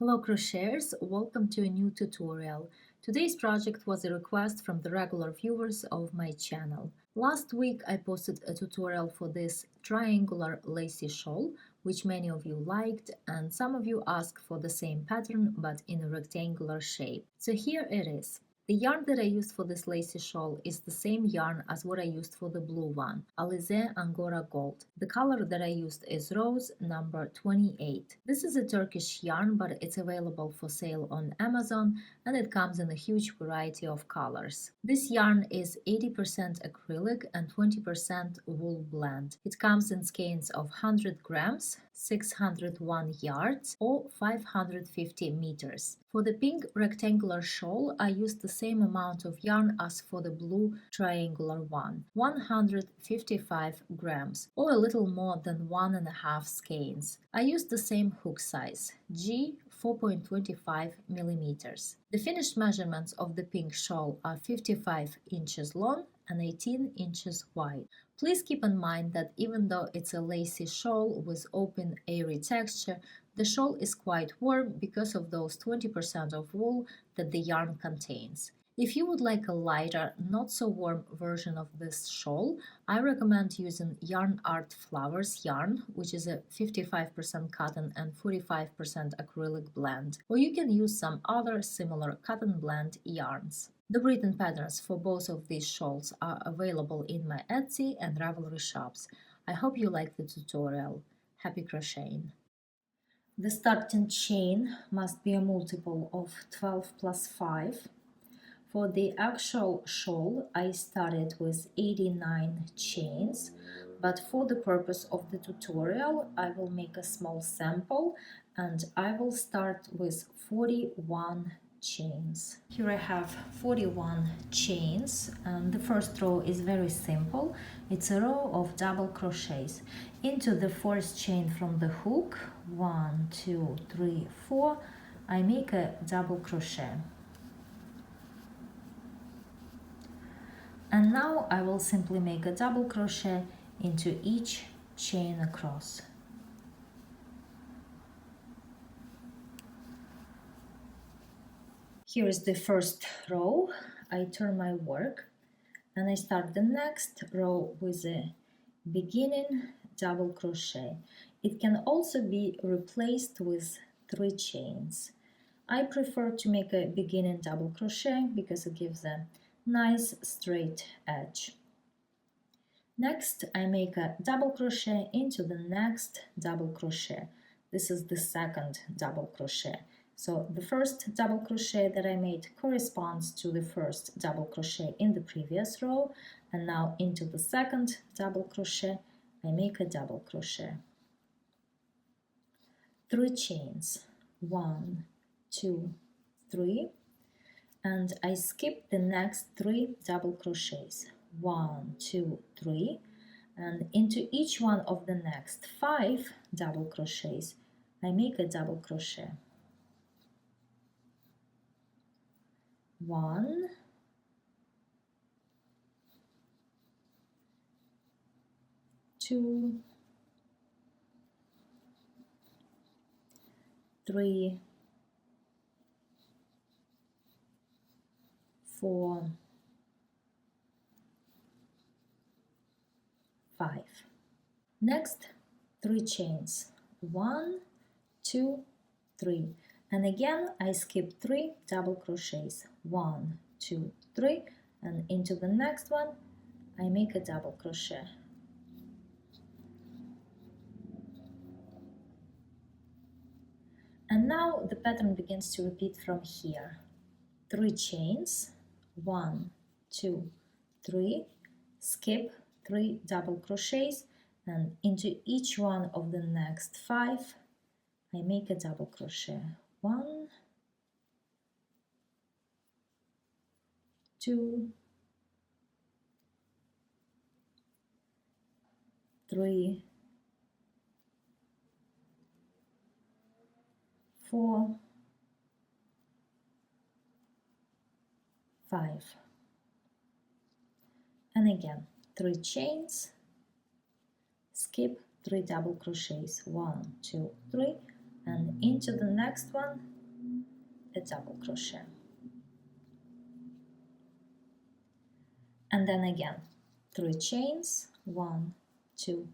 Hello crocheters, welcome to a new tutorial. Today's project was a request from the regular viewers of my channel. Last week I posted a tutorial for this triangular lacy shawl, which many of you liked, and some of you asked for the same pattern but in a rectangular shape. So here it is. The yarn that I used for this lacy shawl is the same yarn as what I used for the blue one, Alize Angora Gold. The color that I used is rose number 28. This is a Turkish yarn, but it's available for sale on Amazon and it comes in a huge variety of colors. This yarn is 80% acrylic and 20% wool blend. It comes in skeins of 100 grams, 601 yards or 550 meters. For the pink rectangular shawl, I used the same amount of yarn as for the blue triangular one, 155 grams, or a little more than 1.5 skeins. I used the same hook size, G 4.25 millimeters. The finished measurements of the pink shawl are 55 inches long and 18 inches wide. Please keep in mind that even though it's a lacy shawl with open, airy texture, the shawl is quite warm because of those 20% of wool that the yarn contains. If you would like a lighter, not so warm version of this shawl, I recommend using YarnArt Flowers yarn, which is a 55% cotton and 45% acrylic blend, or you can use some other similar cotton blend yarns. The written patterns for both of these shawls are available in my Etsy and Ravelry shops. I hope you like the tutorial. Happy crocheting! The starting chain must be a multiple of 12 plus 5. For the actual shawl, I started with 89 chains, but for the purpose of the tutorial, I will make a small sample and I will start with 41 chains. Here I have 41 chains and the first row is very simple. It's a row of double crochets. Into the first chain from the hook, 1, 2, 3, 4, I make a double crochet. And now I will simply make a double crochet into each chain across. Here is the first row. I turn my work and I start the next row with a beginning double crochet. It can also be replaced with 3 chains. I prefer to make a beginning double crochet because it gives a nice straight edge. Next, I make a double crochet into the next double crochet. This is the second double crochet. So the first double crochet that I made corresponds to the first double crochet in the previous row, and now into the second double crochet I make a double crochet. 3 chains, 1, 2, 3, and I skip the next 3 double crochets, 1, 2, 3, and into each one of the next 5 double crochets I make a double crochet. 1, 2, 3, 4, 5. Next, 3 chains, 1, 2, 3, and again I skip 3 double crochets, 1, 2, 3, and into the next one I make a double crochet. And now the pattern begins to repeat from here. 3 chains, 1, 2, 3, skip 3 double crochets, and into each one of the next 5 I make a double crochet. 1, 2, 3, 4, 5, and again 3 chains, skip 3 double crochets, 1, 2, 3, and into the next one a double crochet, and then again 3 chains, 1, 2,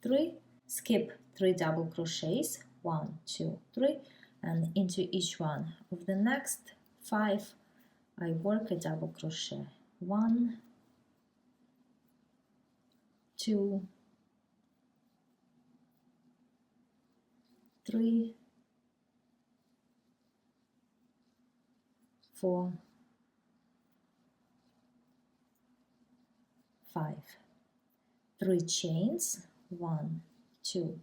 3, skip 3 double crochets, 1, 2, 3, and into each one of the next 5 I work a double crochet, 1, 2, 3, 4, 5, 3 chains, 1, 2,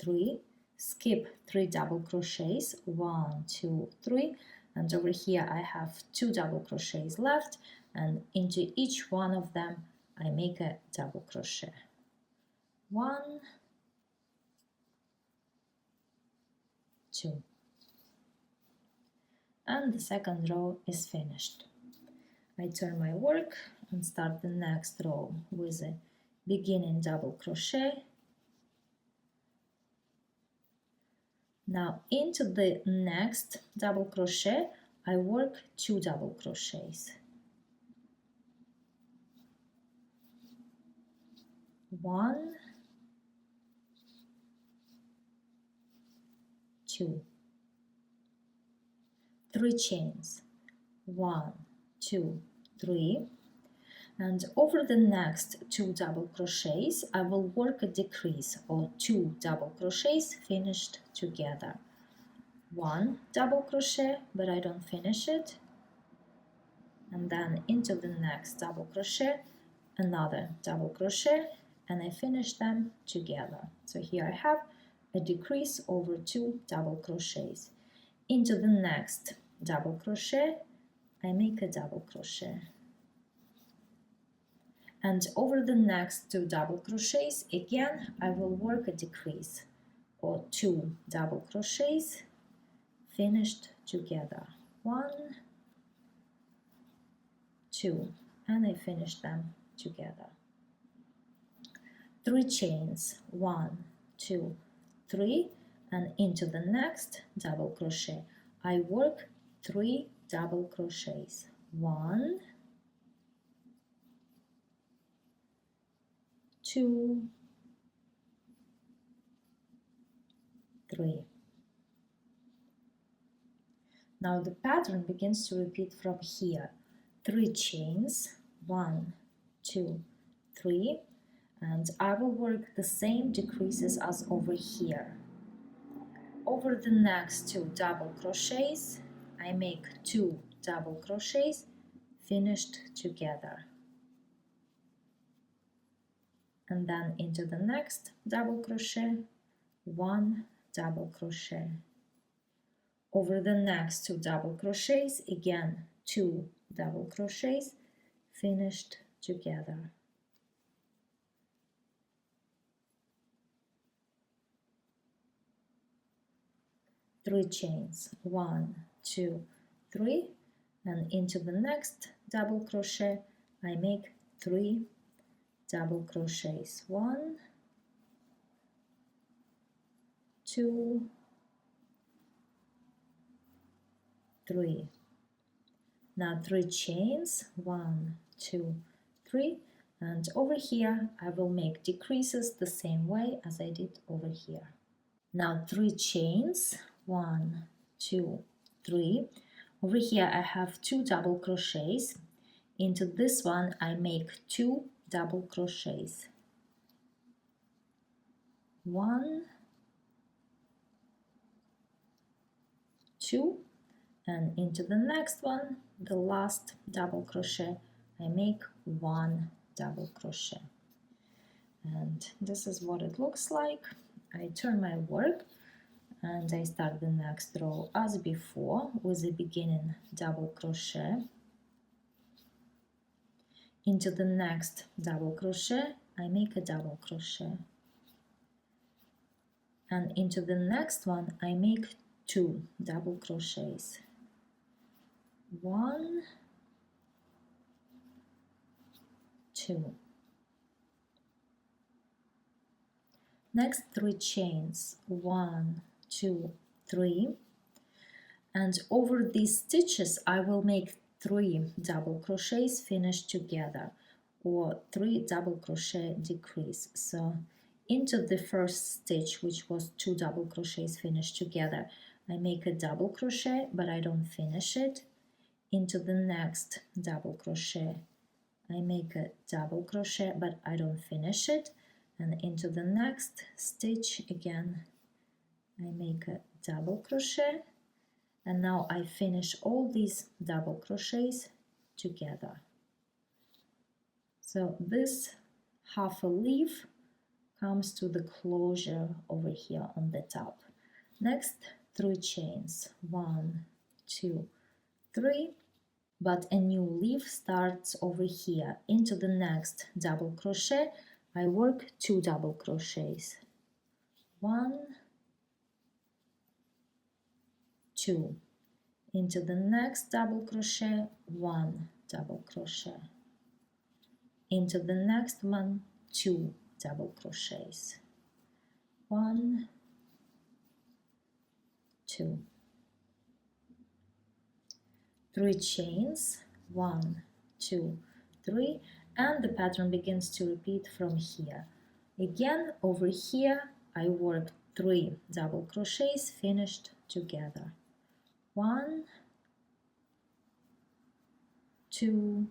3, skip 3 double crochets, 1, 2, 3, and over here I have 2 double crochets left, and into each one of them I make a double crochet, 1, 2, and the second row is finished. I turn my work and start the next row with a beginning double crochet. Now into the next double crochet I work 2 double crochets, 1, 2, 3 chains, 1, 2, 3, and over the next 2 double crochets I will work a decrease, or 2 double crochets finished together, 1 double crochet but I don't finish it, and then into the next double crochet another double crochet, and I finish them together. So here I have a decrease over 2 double crochets. Into the next double crochet I make a double crochet, and over the next 2 double crochets again I will work a decrease, or 2 double crochets finished together, 1, 2, and I finish them together. 3 chains, 1, 2, 3, and into the next double crochet I work 3 double crochets, 1, 2, 3. Now the pattern begins to repeat from here, 3 chains, 1, 2, 3, and I will work the same decreases as over here. Over the next 2 double crochets I make 2 double crochets finished together, and then into the next double crochet 1 double crochet. Over the next 2 double crochets again 2 double crochets finished together. Three chains, 1, 2, 3, and into the next double crochet I make 3 double crochets, 1, 2, 3. Now 3 chains, 1, 2, 3, and over here I will make decreases the same way as I did over here. Now 3 chains, 1, 2, 3. Over here I have 2 double crochets. Into this one I make 2 double crochets, 1, 2, and into the next one, the last double crochet, I make 1 double crochet. And this is what it looks like. I turn my work and I start the next row as before with a beginning double crochet. Into the next double crochet I make a double crochet, and into the next one I make 2 double crochets, 1, 2. Next 3 chains, 1, 2, 3, and over these stitches I will make 3 double crochets finished together, or 3 double crochet decrease. So into the first stitch, which was 2 double crochets finished together, I make a double crochet but I don't finish it. Into the next double crochet I make a double crochet but I don't finish it, and into the next stitch again I make a double crochet, and now I finish all these double crochets together. So this half a leaf comes to the closure over here on the top. Next, 3 chains, 1, 2, 3, but a new leaf starts over here. Into the next double crochet I work 2 double crochets, 1, 2. Into the next double crochet, 1 double crochet. Into the next one, 2 double crochets, 1, 2. 3 chains, 1, 2, 3, and the pattern begins to repeat from here. Again, over here I work 3 double crochets finished together, 1, 2,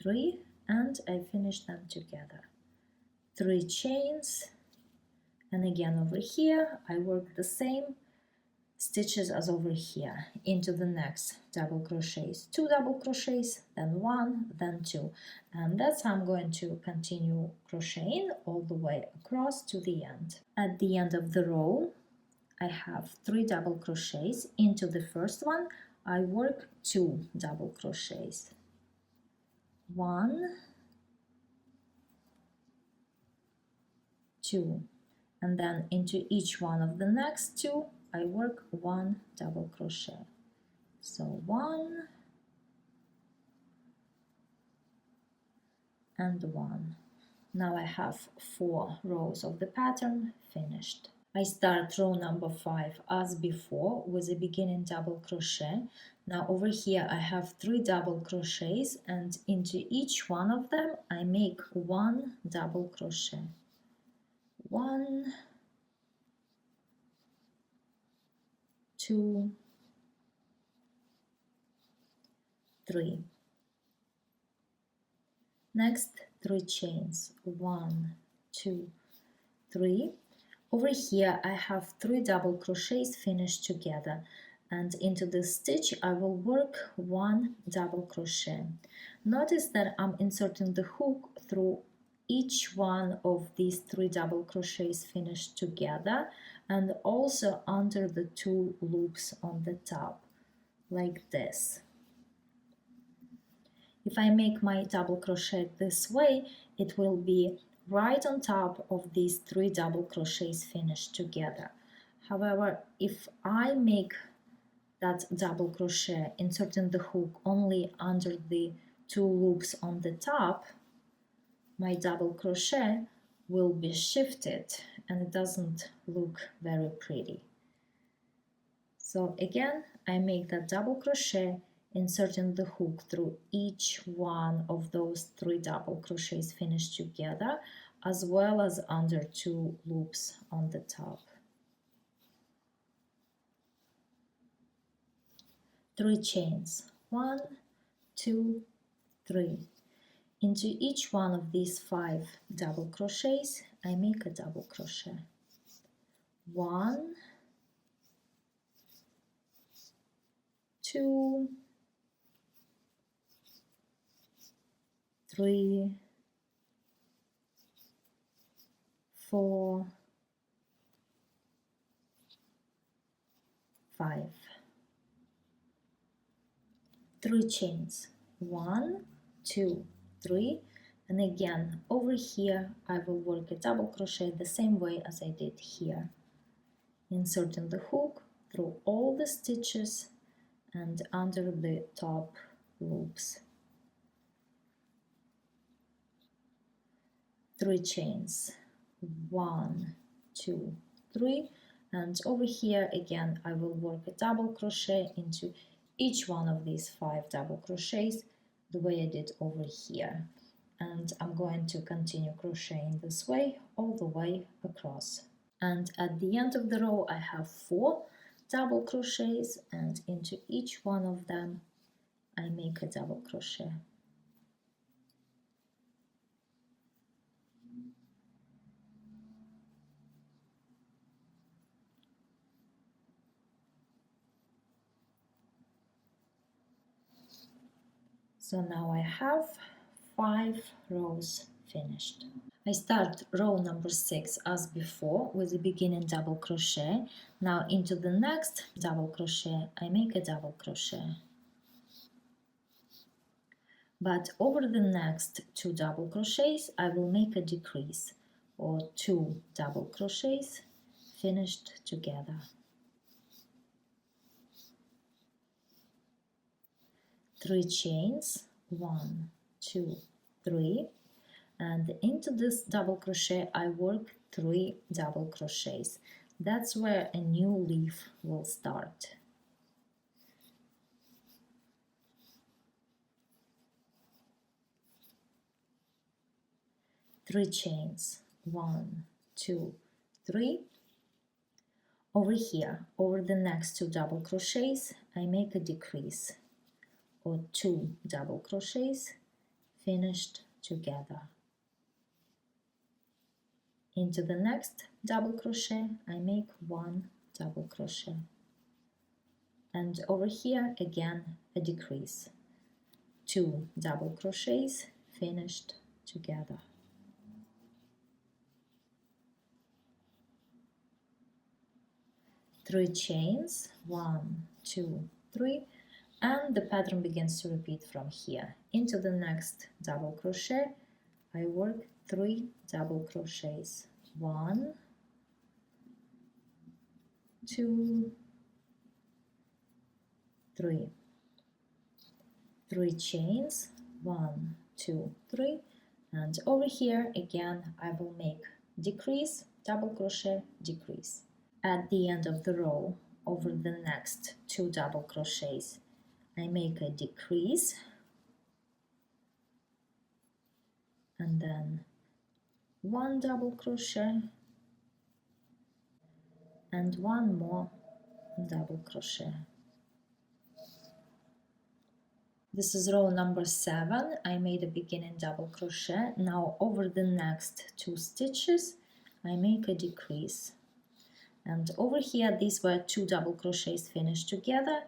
3, and I finish them together. 3 chains, and again over here I work the same stitches as over here. Into the next double crochets, 2 double crochets, then 1, then 2, and that's how I'm going to continue crocheting all the way across to the end. At the end of the row I have 3 double crochets. Into the first one I work 2 double crochets, 1, 2, and then into each one of the next 2 I work 1 double crochet. So 1 and 1. Now I have 4 rows of the pattern finished. I start row number 5 as before with a beginning double crochet. Now over here I have 3 double crochets, and into each one of them I make 1 double crochet. 1, 2, 3. Next, 3 chains, 1, 2, 3. Over here I have 3 double crochets finished together, and into this stitch I will work 1 double crochet. Notice that I'm inserting the hook through each one of these 3 double crochets finished together, and also under the 2 loops on the top, like this. If I make my double crochet this way, it will be right on top of these 3 double crochets finished together. However, if I make that double crochet inserting the hook only under the 2 loops on the top, my double crochet will be shifted and it doesn't look very pretty. So again, I make that double crochet inserting the hook through each one of those 3 double crochets finished together, as well as under 2 loops on the top. 3 chains, 1, 2, 3. Into each one of these 5 double crochets I make a double crochet. 1, 2, 3, 4, 5. 3 chains, 1, 2, 3, and again over here I will work a double crochet the same way as I did here, inserting the hook through all the stitches and under the top loops. 3 chains, 1, 2, 3, and over here again I will work a double crochet into each one of these 5 double crochets the way I did over here, and I'm going to continue crocheting this way all the way across. And at the end of the row I have 4 double crochets, and into each one of them I make a double crochet. So now I have 5 rows finished. I start row number 6 as before with a beginning double crochet. Now into the next double crochet I make a double crochet. But over the next 2 double crochets I will make a decrease, or 2 double crochets finished together. 3 chains, 1, 2, 3, and into this double crochet I work 3 double crochets. That's where a new leaf will start. Three chains, 1, 2, 3. Over here, over the next 2 double crochets, I make a decrease, or 2 double crochets finished together. Into the next double crochet I make 1 double crochet, and over here again a decrease, 2 double crochets finished together. 3 chains, 1, 2, 3, and the pattern begins to repeat from here. Into the next double crochet I work 3 double crochets, 1, 2, 3, 3 chains, 1, 2, 3, and over here again I will make decrease, double crochet, decrease. At the end of the row, over the next 2 double crochets I make a decrease, and then 1 double crochet and 1 more double crochet. This is row number 7. I made a beginning double crochet. Now over the next 2 stitches I make a decrease, and over here these were 2 double crochets finished together.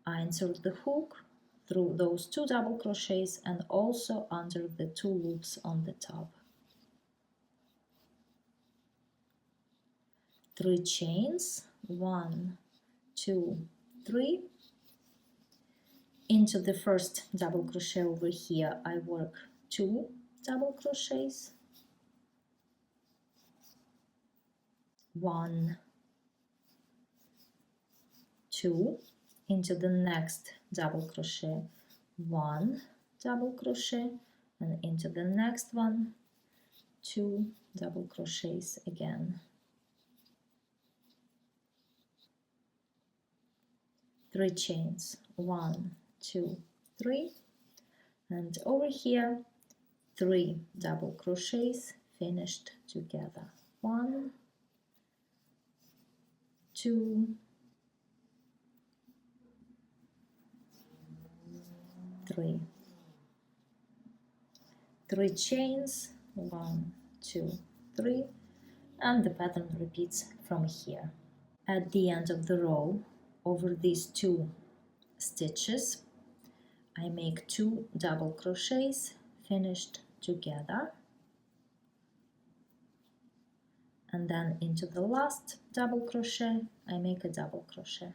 I insert the hook through those 2 double crochets and also under the 2 loops on the top. 3 chains, 1, 2, 3. Into the first double crochet over here I work 2 double crochets, 1, 2. Into the next double crochet 1 double crochet, and into the next one 2 double crochets again. 3 chains, 1, 2, 3, and over here 3 double crochets finished together. 1, 2, 3. 3 chains, 1, 2, 3, and the pattern repeats from here. At the end of the row, over these 2 stitches I make 2 double crochets finished together, and then into the last double crochet I make a double crochet.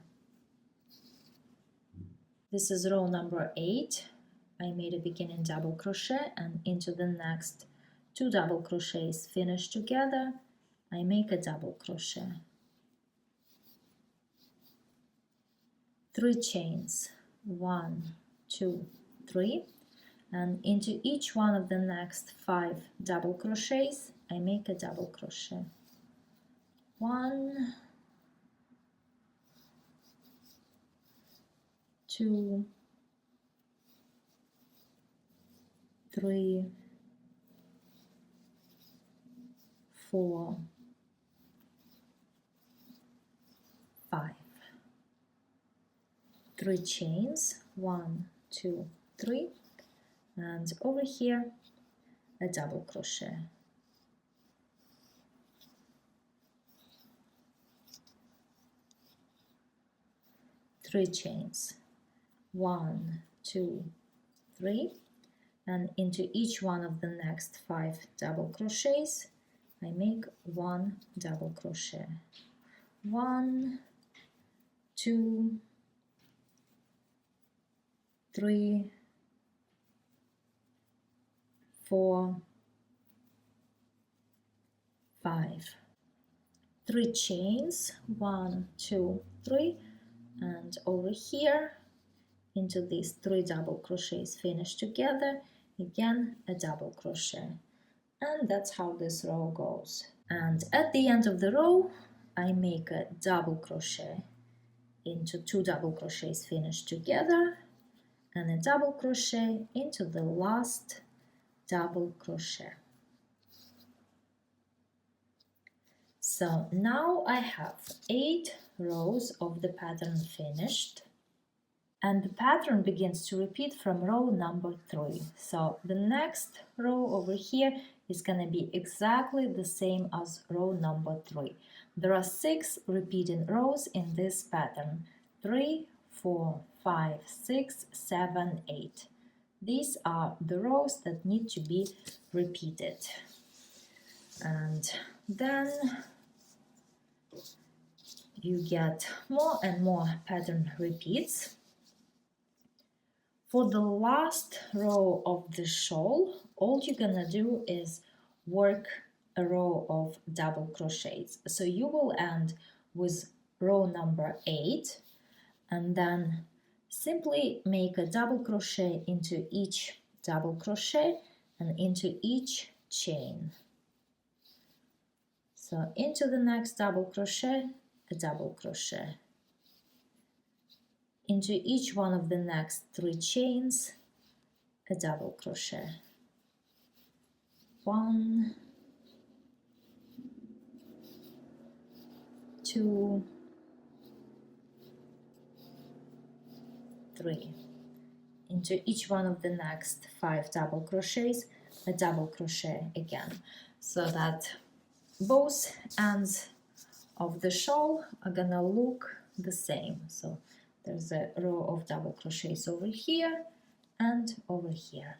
This is row number 8. I made a beginning double crochet, and into the next 2 double crochets finished together I make a double crochet. 3 chains, 1, 2, 3, and into each one of the next 5 double crochets I make a double crochet. 1, 2, 3, 4, 5. 3 chains, 1, 2, 3, and over here a double crochet. Three chains, 1, 2, 3, and into each one of the next 5 double crochets I make 1 double crochet. 1, 2, 3, 4, 5. 3 chains, 1, 2, 3, and over here into these 3 double crochets finish together, again a double crochet. And that's how this row goes. And at the end of the row I make a double crochet into 2 double crochets finish together, and a double crochet into the last double crochet. So now I have 8 rows of the pattern finished, and the pattern begins to repeat from row number 3. So the next row over here is going to be exactly the same as row number 3. There are 6 repeating rows in this pattern: 3, 4, 5, 6, 7, 8. These are the rows that need to be repeated. And then you get more and more pattern repeats. For the last row of the shawl, all you're gonna do is work a row of double crochets. So you will end with row number 8, and then simply make a double crochet into each double crochet and into each chain. So into the next double crochet, a double crochet. Into each one of the next 3 chains, a double crochet. 1, 2, 3. Into each one of the next 5 double crochets, a double crochet again, so that both ends of the shawl are gonna look the same. So there's a row of double crochets over here and over here.